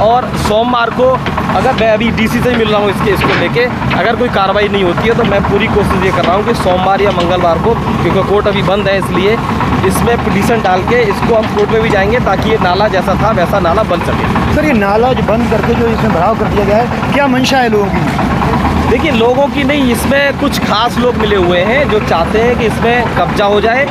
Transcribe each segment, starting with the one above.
और सोमवार को अगर मैं अभी डीसी से ही मिल रहा हूँ इसको लेके, अगर कोई कार्रवाई नहीं होती है तो मैं पूरी कोशिश ये कर रहा हूँ कि सोमवार या मंगलवार को, क्योंकि कोर्ट अभी बंद है, इसलिए इसमें पिटीशन डाल के इसको हम कोर्ट में भी जाएंगे ताकि ये नाला जैसा था वैसा नाला बन सके। सर, ये नाला जो बंद करके जो इसमें भराव कर दिया गया है, क्या मंशा है लोगों की? देखिए, लोगों की नहीं, इसमें कुछ खास लोग मिले हुए हैं जो चाहते हैं कि इसमें कब्जा हो जाए,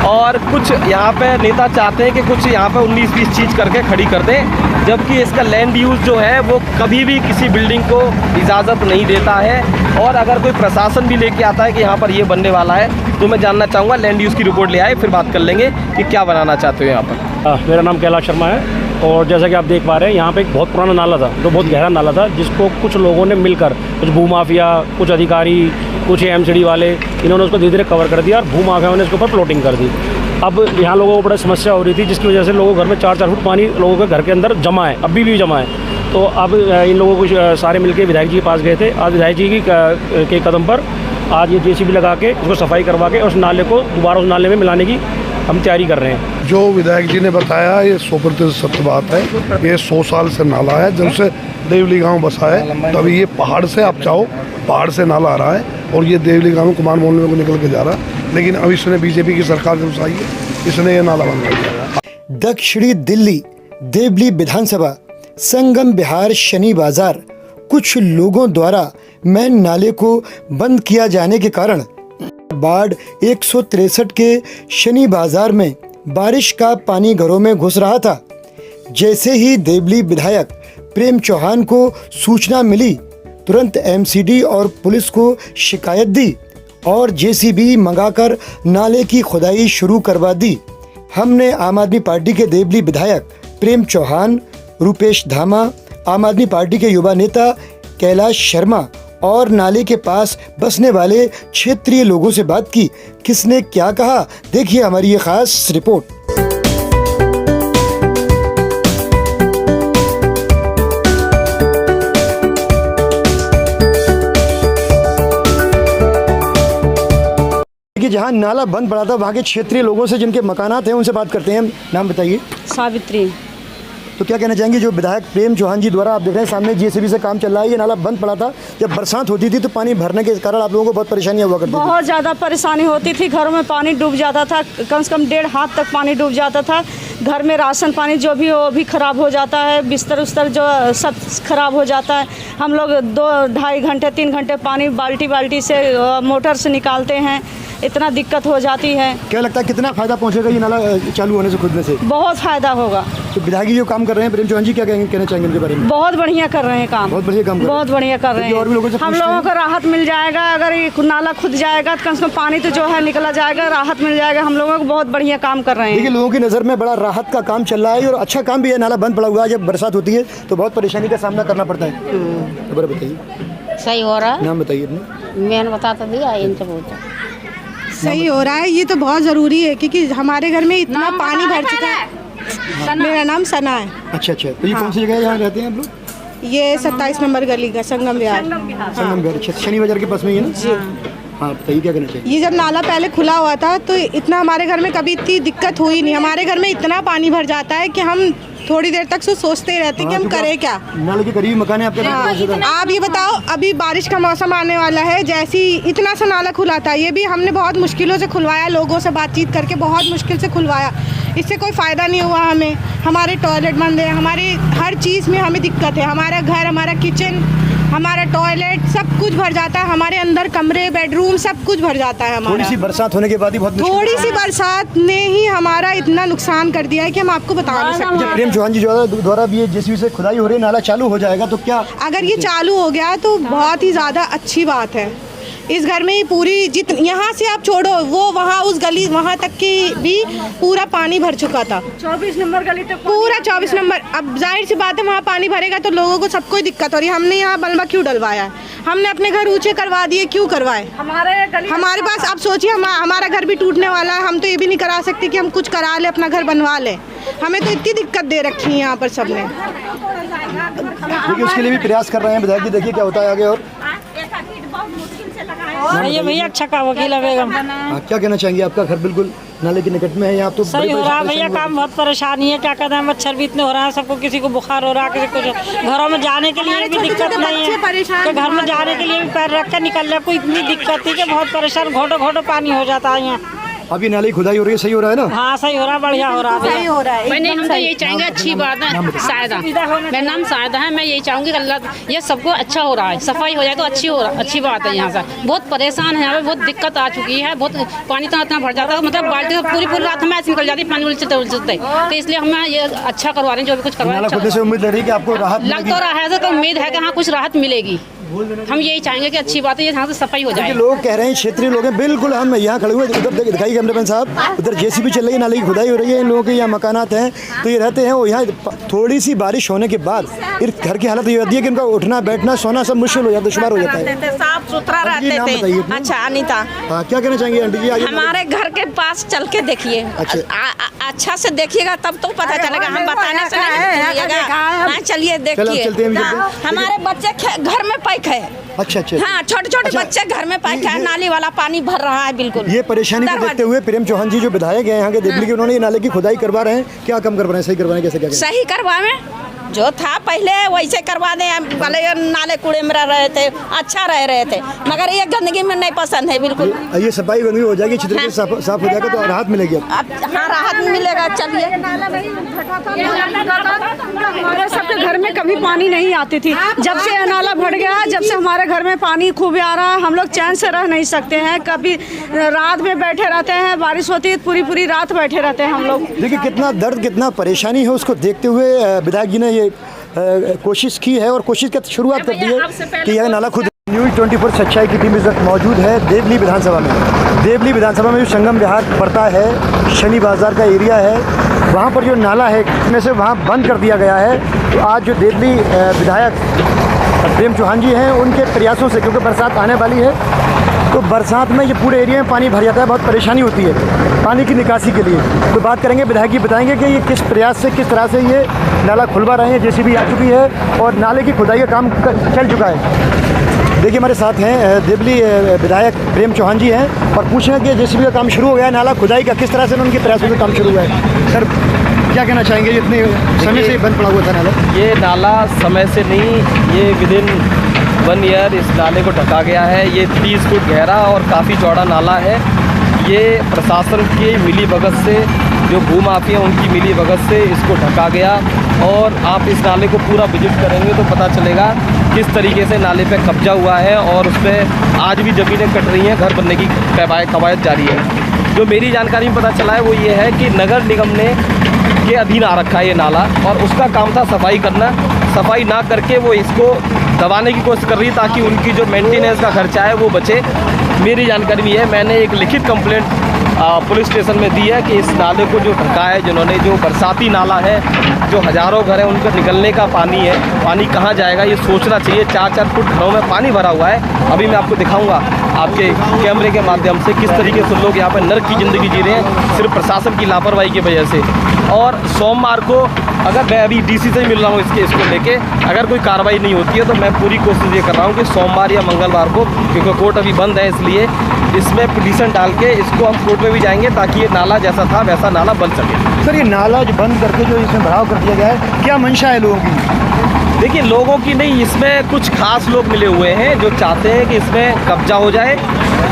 और कुछ यहाँ पे नेता चाहते हैं कि कुछ यहाँ पे 19-20 चीज़ करके खड़ी कर दें, जबकि इसका लैंड यूज़ जो है वो कभी भी किसी बिल्डिंग को इजाज़त नहीं देता है। और अगर कोई प्रशासन भी लेके आता है कि यहाँ पर ये बनने वाला है, तो मैं जानना चाहूँगा लैंड यूज़ की रिपोर्ट ले आए, फिर बात कर लेंगे कि क्या बनाना चाहते हो यहाँ पर। मेरा नाम कैलाश शर्मा है, और जैसा कि आप देख पा रहे हैं यहाँ पे एक बहुत पुराना नाला था, जो बहुत गहरा नाला था, जिसको कुछ लोगों ने मिलकर, कुछ भूमाफिया, कुछ अधिकारी, कुछ एमसीडी वाले, इन्होंने उसको धीरे धीरे कवर कर दिया और भूमाफियाओं ने इसके ऊपर प्लॉटिंग कर दी। अब यहाँ लोगों को बड़ी समस्या हो रही थी, जिसकी वजह से लोगों के घर में 4-4 फुट पानी लोगों के घर के अंदर जमा है, अभी भी जमा है। तो अब इन लोगों को सारे मिलकर विधायक जी के पास गए थे। आज विधायक जी के कदम पर आज ये JCB लगा के उसको सफाई करवा के उस नाले को दोबारा उस नाले में मिलाने की हम तैयारी कर रहे हैं। जो विधायक जी ने बताया ये 100% सत्य बात है। ये 100 साल से नाला है, जब से देवली गांव बसा है तभी ये पहाड़ से, आप चाहो पहाड़ से नाला आ रहा है, और ये देवली गांव कुमार मोहल्ले में निकल के जा रहा है। लेकिन अब इसने BJP की सरकार जब से आई है, इसने ये नाला बंद कर दिया। दक्षिणी दिल्ली देवली विधानसभा संगम विहार शनि बाजार, कुछ लोगों द्वारा मेन नाले को बंद किया जाने के कारण वार्ड 163 के शनि बाजार में बारिश का पानी घरों में घुस रहा था। जैसे ही देवली विधायक प्रेम चौहान को सूचना मिली, तुरंत MCD और पुलिस को शिकायत दी और JCB मंगाकर नाले की खुदाई शुरू करवा दी। हमने आम आदमी पार्टी के देवली विधायक प्रेम चौहान, रूपेश धामा, आम आदमी पार्टी के युवा नेता कैलाश शर्मा और नाले के पास बसने वाले क्षेत्रीय लोगों से बात की। किसने क्या कहा, देखिए हमारी ये खास रिपोर्ट। जहाँ नाला बंद पड़ा था वहाँ के क्षेत्रीय लोगों से, जिनके मकानात हैं, उनसे बात करते हैं। नाम बताइए। सावित्री। तो क्या कहना चाहेंगे, जो विधायक प्रेम चौहान जी द्वारा आप देख रहे हैं सामने JCB से काम चल रहा है, ये नाला बंद पड़ा था, जब बरसात होती थी तो पानी भरने के कारण आप लोगों को बहुत परेशानियां हुआ करती थी? बहुत ज़्यादा परेशानी होती थी, घरों में पानी डूब जाता था, कम से कम 1.5 हाथ तक पानी डूब जाता था। घर में राशन पानी जो भी हो वो भी ख़राब हो जाता है, बिस्तर उस्तर जो सब ख़राब हो जाता है। हम लोग 2-2.5 घंटे 3 घंटे पानी बाल्टी से मोटर से निकालते हैं, इतना दिक्कत हो जाती है। क्या लगता है कितना फ़ायदा पहुँचेगा ये नाला चालू होने से खुदने से? बहुत फ़ायदा होगा। तो विधायक जी जो काम कर रहे हैं प्रेम चौहान जी, क्या कहना चाहेंगे उनके बारे में? बहुत बढ़िया कर रहे हैं काम, बहुत बढ़िया काम, बहुत बढ़िया कर रहे हैं। और भी लोगों से हम लोगों को राहत मिल जाएगा, अगर ये नाला खुद जाएगा तो कम से कम पानी तो जो है निकला जाएगा, राहत मिल जाएगा। हम लोगों को बहुत बढ़िया काम कर रहे हैं। देखिए, लोगों की नज़र में बड़ा राहत का काम चल रहा है और अच्छा काम भी है। नाला बंद पड़ा हुआ है, जब बरसात होती है तो बहुत परेशानी का सामना करना पड़ता है। खबर बताइए। सही हो रहा है। नाम बताइए अपना। मैंने बता तो दिया, इनसे पूछो। सही हो रहा है, ये तो बहुत ज़रूरी है क्योंकि हमारे घर में इतना पानी भर चुका है। मेरा नाम सना है। अच्छा, तो ये कौन सी जगह है जहाँ रहते हैं आप लोग? ये 27 नंबर गली का संगम विहार। संगम विहार, अच्छा, शनि बाजार के पास में ही है ना? जी हाँ, बताइए क्या कहना चाहिए। ये जब नाला पहले खुला हुआ था तो इतना हमारे घर में कभी इतनी दिक्कत हुई नहीं। हमारे घर में इतना पानी भर जाता है कि हम थोड़ी देर तक सोचते ही रहते हैं कि हम करें क्या। नाले के करीब मकान है आपके? आप ये बताओ, अभी बारिश का मौसम आने वाला है, जैसी इतना सा नाला खुला था, ये भी हमने बहुत मुश्किलों से खुलवाया, लोगों से बातचीत करके बहुत मुश्किल से खुलवाया। इससे कोई फ़ायदा नहीं हुआ हमें। हमारे टॉयलेट बंद है, हमारी हर चीज़ में हमें दिक्कत है। हमारा घर, हमारा किचन, हमारा टॉयलेट सब कुछ भर जाता है। हमारे अंदर कमरे, बेडरूम सब कुछ भर जाता है हमारा। थोड़ी सी बरसात होने के बाद ही बहुत थोड़ी सी बरसात ने ही हमारा इतना नुकसान कर दिया है कि हम आपको बता नहीं सकते। प्रेम चौहान जी द्वारा भी JCB से खुदाई हो रही है, नाला चालू हो जाएगा तो क्या? अगर ये चालू हो गया तो बहुत ही ज़्यादा अच्छी बात है। इस घर में ही पूरी यहाँ से आप छोड़ो, वो वहाँ उस गली वहाँ तक की भी पूरा पानी भर चुका था। 24 नंबर गली तक पूरा 24 नंबर। अब जाहिर सी बात है वहाँ पानी भरेगा तो लोगों को सबको ही दिक्कत हो रही है। हमने यहाँ मलबा क्यों डलवाया है? हमने अपने घर ऊंचे करवा दिए, क्यों करवाए? हमारे पास आप सोचिए, हमारा घर भी टूटने वाला है। हम तो ये भी नहीं करा सकते कि हम कुछ करा ले, अपना घर बनवा ले। हमें तो इतनी दिक्कत दे रखी है यहाँ पर सबने। देखिए, उसके लिए भी प्रयास कर रहे हैं विधायक जी, देखिए क्या होता है आगे। और ये भैया अच्छा का वकील है बेगम। क्या कहना चाहेंगे, आपका घर बिल्कुल नाले के निकट में है यहाँ तो सही हो रहा है भैया काम, बहुत परेशानी है। क्या कहते हैं, मच्छर भी इतने हो रहा है, सबको किसी को बुखार हो रहा है, किसी को घरों में जाने के लिए भी दिक्कत नहीं है, तो घर में जाने के लिए भी पैर रख कर निकलने को इतनी दिक्कत थी कि बहुत परेशान, घोटो घोटो पानी हो जाता है यहाँ। अभी नाले की खुदाई हो रही है, सही हो रहा है ना? हाँ सही हो रहा है, बढ़िया हो रहा है, सही हो रहा है। मैंने हम तो यही चाहेंगे, अच्छी बात है। सायदा, मेरा नाम सायदा है। मैं यही चाहूँगी कि अल्लाह ये सबको अच्छा हो रहा है, सफाई हो जाए तो अच्छी बात है। यहाँ से बहुत परेशान है, यहाँ पे बहुत दिक्कत आ चुकी है, बहुत पानी इतना भर जाता है, मतलब बाल्टी तो पूरी रात हमें ऐसे निकल जाती है पानी उलझते। तो इसलिए हमें ये अच्छा करवा रहे हैं, जो भी कुछ करवा रहे हैं। उम्मीद लग रही है कि आपको राहत लग तो रहा है, तो उम्मीद है कि हाँ कुछ राहत मिलेगी। हम यही चाहेंगे कि अच्छी बात है, यहाँ से सफाई हो जाए। लोग कह रहे हैं, क्षेत्रीय लोग हैं, बिल्कुल हम यहाँ खड़े हुए, उधर दिखाई कैमरामैन साहब, उधर जेसीबी चल रही है, नाले की खुदाई हो रही है, इन लोगों के यहाँ मकानात हैं, तो ये रहते हैं। और यहाँ थोड़ी सी बारिश होने के बाद घर की हालत ये होती है कि उनका उठना बैठना सोना सब मुश्किल हो जाता है, शुमार हो जाता है। साफ सुथरा रहते थे। अच्छा अनीता, हाँ क्या कहना चाहेंगे आंटी जी? हमारे घर के पास चल के देखिए, अच्छा से देखिएगा तब तो पता चलेगा, हम बताने से नहीं चलिएगा। चलिए देखिए, हमारे बच्चे घर में पैक है। अच्छा अच्छा, हाँ छोटे छोटे बच्चे घर में पैक है, नाली वाला पानी भर रहा है बिल्कुल। ये परेशानी को देखते हुए प्रेम चौहान जी जो विधायक हैं यहाँ के देवली के, उन्होंने ये नाले की खुदाई करवा रहे हैं। क्या कम करवा रहे हैं, सही करवाने कैसे? क्या सही करवावे, जो था पहले वैसे करवा दें, भले नाले कूड़े में रह रहे थे, अच्छा रह रहे थे, मगर ये गंदगी में नहीं पसंद है बिल्कुल। ये सफाई गंदगी हो जाएगी, चित्र के साफ हो जाएगा तो राहत मिलेगी। हाँ राहत मिलेगा। चलिए, हमारे सबके घर में कभी पानी नहीं आती थी, जब से यह नाला भर गया, जब से हमारे घर में पानी खूब आ रहा है, हम लोग चैन से रह नहीं सकते हैं। कभी रात में बैठे रहते हैं, बारिश होती है पूरी रात बैठे रहते हैं हम लोग। देखिए कितना दर्द, कितना परेशानी है, उसको देखते हुए विधायक जी ने ये कोशिश की है और कोशिश की शुरुआत कर दी है कि यह नाला खुद। न्यूज़ 24 सच्चाई की टीम इस वक्त मौजूद है देवली विधानसभा में। देवली विधानसभा में जो संगम विहार पड़ता है, शनि बाज़ार का एरिया है, वहाँ पर जो नाला है इसमें से वहाँ बंद कर दिया गया है। तो आज जो देवली विधायक प्रेम चौहान जी हैं, उनके प्रयासों से, क्योंकि बरसात आने वाली है तो बरसात में ये पूरे एरिया में पानी भर जाता है, बहुत परेशानी होती है पानी की निकासी के लिए। तो बात करेंगे, विधायक जी बताएंगे कि ये किस प्रयास से, किस तरह से ये नाला खुलवा रहे हैं। जेसीबी आ चुकी है और नाले की खुदाई का काम चल चुका है। देखिए हमारे साथ हैं देवली विधायक प्रेम चौहान जी हैं और पूछेंगे कि जेसीबी का काम शुरू हो गया है, नाला खुदाई का किस तरह से उनके प्रयासों से काम शुरू हुआ है। सर क्या कहना चाहेंगे, इतने समय से बंद पड़ा हुआ था नाला? ये नाला समय से नहीं, ये विदिन 1 ईयर इस नाले को ढका गया है। ये 30 फुट गहरा और काफ़ी चौड़ा नाला है। ये प्रशासन की मिली भगत से, जो भूमाफिया उनकी मिली भगत से इसको ढका गया। और आप इस नाले को पूरा विजिट करेंगे तो पता चलेगा किस तरीके से नाले पे कब्जा हुआ है और उस पर आज भी ज़मीनें कट रही हैं, घर बनने की कवायद जारी है। जो मेरी जानकारी में पता चला है वो ये है कि नगर निगम ने के अधीन आ रखा है ये नाला और उसका काम था सफाई करना। सफाई ना करके वो इसको दबाने की कोशिश कर रही है ताकि उनकी जो मेंटेनेंस का खर्चा है वो बचे। मेरी जानकारी में है, मैंने एक लिखित कंप्लेंट पुलिस स्टेशन में दी है कि इस नाले को जो ढका है जिन्होंने, जो बरसाती नाला है, जो हज़ारों घर हैं उनका निकलने का पानी है, पानी कहाँ जाएगा ये सोचना चाहिए। 4-4 फुट घरों में पानी भरा हुआ है। अभी मैं आपको दिखाऊंगा आपके कैमरे के माध्यम से किस तरीके से लोग यहाँ पर नर्क की ज़िंदगी जी रहे हैं सिर्फ प्रशासन की लापरवाही की वजह से। और सोमवार को, अगर मैं अभी डीसी से मिल रहा हूँ इसको लेके, अगर कोई कार्रवाई नहीं होती है तो मैं पूरी कोशिश ये कर रहा हूँ कि सोमवार या मंगलवार को, क्योंकि कोर्ट अभी बंद है इसलिए इसमें पिटीशन डाल के इसको हम कोर्ट में भी जाएंगे ताकि ये नाला जैसा था वैसा नाला बन सके। सर ये नाला जो बंद करके जो इसमें भराव कर दिया गया है, क्या मंशा है लोगों की? देखिए लोगों की नहीं, इसमें कुछ खास लोग मिले हुए हैं जो चाहते हैं कि इसमें कब्जा हो जाए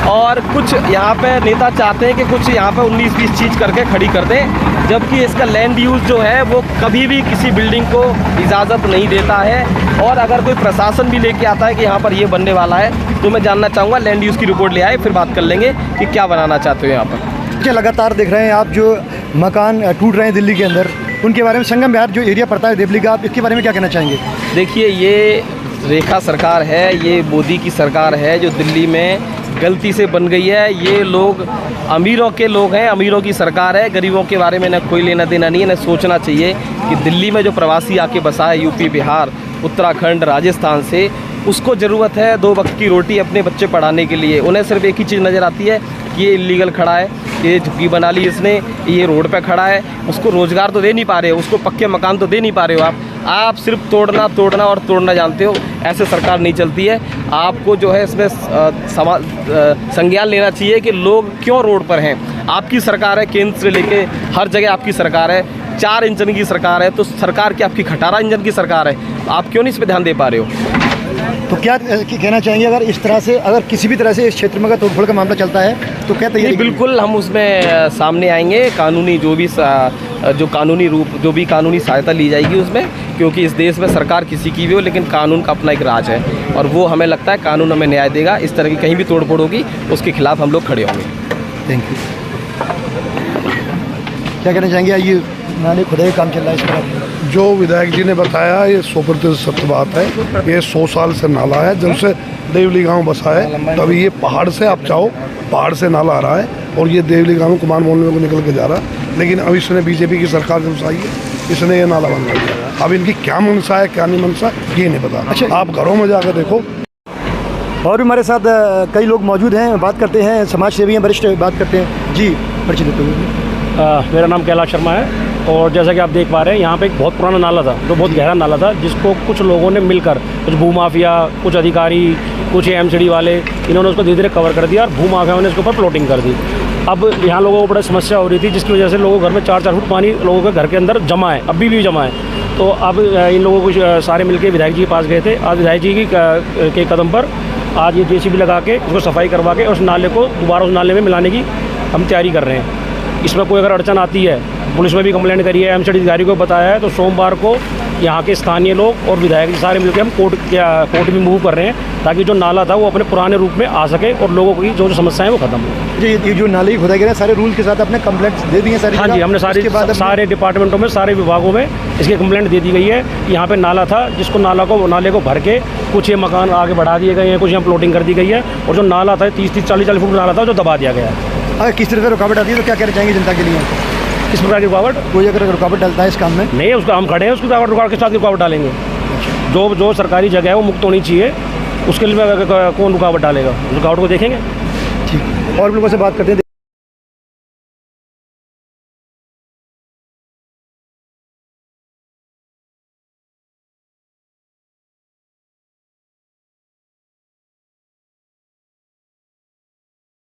और कुछ यहाँ पे नेता चाहते हैं कि कुछ यहाँ पे 19-20 चीज़ करके खड़ी कर दें, जबकि इसका लैंड यूज़ जो है वो कभी भी किसी बिल्डिंग को इजाज़त नहीं देता है। और अगर कोई प्रशासन भी लेके आता है कि यहाँ पर ये बनने वाला है तो मैं जानना चाहूँगा लैंड यूज़ की रिपोर्ट ले आए, फिर बात कर लेंगे कि क्या बनाना चाहते हो यहाँ पर। क्या लगातार देख रहे हैं आप जो मकान टूट रहे हैं दिल्ली के अंदर, उनके बारे में, संगम विहार जो एरिया पड़ता है देवली का, आप इसके बारे में क्या कहना चाहेंगे? देखिए ये रेखा सरकार है, ये मोदी की सरकार है जो दिल्ली में गलती से बन गई है। ये लोग अमीरों के लोग हैं, अमीरों की सरकार है, गरीबों के बारे में ना कोई लेना देना नहीं है। ना सोचना चाहिए कि दिल्ली में जो प्रवासी आके बसा है यूपी, बिहार, उत्तराखंड, राजस्थान से, उसको ज़रूरत है 2 वक्त की रोटी अपने बच्चे पढ़ाने के लिए। उन्हें सिर्फ एक ही चीज़ नज़र आती है कि ये इलीगल खड़ा है, ये झुग्गी बना ली इसने, ये रोड पे खड़ा है, उसको रोज़गार तो दे नहीं पा रहे हो, उसको पक्के मकान तो दे नहीं पा रहे हो आप सिर्फ तोड़ना और तोड़ना जानते हो। ऐसे सरकार नहीं चलती है। आपको जो है इसमें संज्ञान लेना चाहिए कि लोग क्यों रोड पर हैं। आपकी सरकार है, केंद्र से लेके हर जगह आपकी सरकार है, 4 इंजन की सरकार है, तो सरकार की आपकी खटारा इंजन की सरकार है, आप क्यों नहीं इस पर ध्यान दे पा रहे हो? तो क्या कहना चाहेंगे अगर इस तरह से, अगर किसी भी तरह से इस क्षेत्र में अगर तोड़फोड़ का मामला चलता है तो क्या तैयारी? बिल्कुल हम उसमें सामने आएंगे, कानूनी जो कानूनी रूप, जो भी कानूनी सहायता ली जाएगी उसमें, क्योंकि इस देश में सरकार किसी की भी हो लेकिन कानून का अपना एक राज है और वो हमें लगता है कानून हमें न्याय देगा। इस तरह की कहीं भी तोड़फोड़ होगी उसके खिलाफ हम लोग खड़े होंगे। Thank you. क्या कहना चाहेंगे? ये नाले खुदाई काम चल रहा है इस पर? जो विधायक जी ने बताया ये 100% सत्य बात है। ये 100 साल से नाला है, जब से देवली गांव बसा है तभी ये पहाड़ से आप चाहो पहाड़ से नाला आ रहा है और ये देवली गांव कुमार मोहल्ले को निकल के जा रहा है। लेकिन अब इसने बीजेपी की सरकार जब से आई है इसने ये नाला बनवा दिया। अब इनकी क्या मंशा है क्या नहीं मंशा ये नहीं पता। अच्छा, आप घरों में जाकर देखो। और भी हमारे साथ कई लोग मौजूद हैं, बात करते हैं, समाज सेवी हैं, वरिष्ठ बात करते हैं। जी, परिचय देते हुए। मेरा नाम कैलाश शर्मा है और जैसा कि आप देख पा रहे हैं यहाँ पे एक बहुत पुराना नाला था, जो बहुत गहरा नाला था, जिसको कुछ लोगों ने मिलकर, कुछ भूमाफिया, कुछ अधिकारी, कुछ एमसीडी वाले, इन्होंने उसको धीरे धीरे कवर कर दिया और भूमाफिया ने इसके ऊपर प्लॉटिंग कर दी। अब यहाँ लोगों को बड़ी समस्या हो रही थी, जिसकी वजह से लोगों घर में 4-4 फुट पानी लोगों के घर के अंदर जमा है, अभी भी जमा है। तो अब इन लोगों को सारे मिलकर विधायक जी के पास गए थे। आज विधायक जी के कदम पर आज ये JCB लगा के उसको सफाई करवा के उस नाले को दोबारा उस नाले में मिलाने की हम तैयारी कर रहे हैं। इसमें कोई अगर अड़चन आती है, पुलिस में भी कंप्लेंट करी है, एमसीडी अधिकारी को बताया है, तो सोमवार को यहाँ के स्थानीय लोग और विधायक सारे मिलकर हम कोर्ट में मूव कर रहे हैं, ताकि जो नाला था वो अपने पुराने रूप में आ सके और लोगों की जो समस्याएं वो खत्म हो। जी, ये जो नाले खुदाई गए सारे रूल के साथ अपने कंप्लेंट दे दी है सारी? हाँ जी, हमने सारे डिपार्टमेंटों में, सारे विभागों में इसकी कंप्लेंट दे दी गई है। यहाँ पे नाला था, जिसको नाले को भर के कुछ ये मकान आगे बढ़ा दिए गए हैं, कुछ यहाँ प्लॉटिंग कर दी गई है, और जो नाला था 30-40 फुट नाला था जो दबा दिया गया है। अगर किस तरह से रुकावट आती है तो क्या कहना चाहेंगे जनता के लिए? किस प्रकार की रुकावट? कोई अगर रुकावट डालता है इस काम में? नहीं, उसका हम खड़े हैं, उसकी रुकावट के साथ रुकावट डालेंगे। जो सरकारी जगह है वो मुक्त होनी चाहिए, उसके लिए कौन रुकावट डालेगा? रुकावट को देखेंगे। ठीक, और लोगों से बात करते हैं।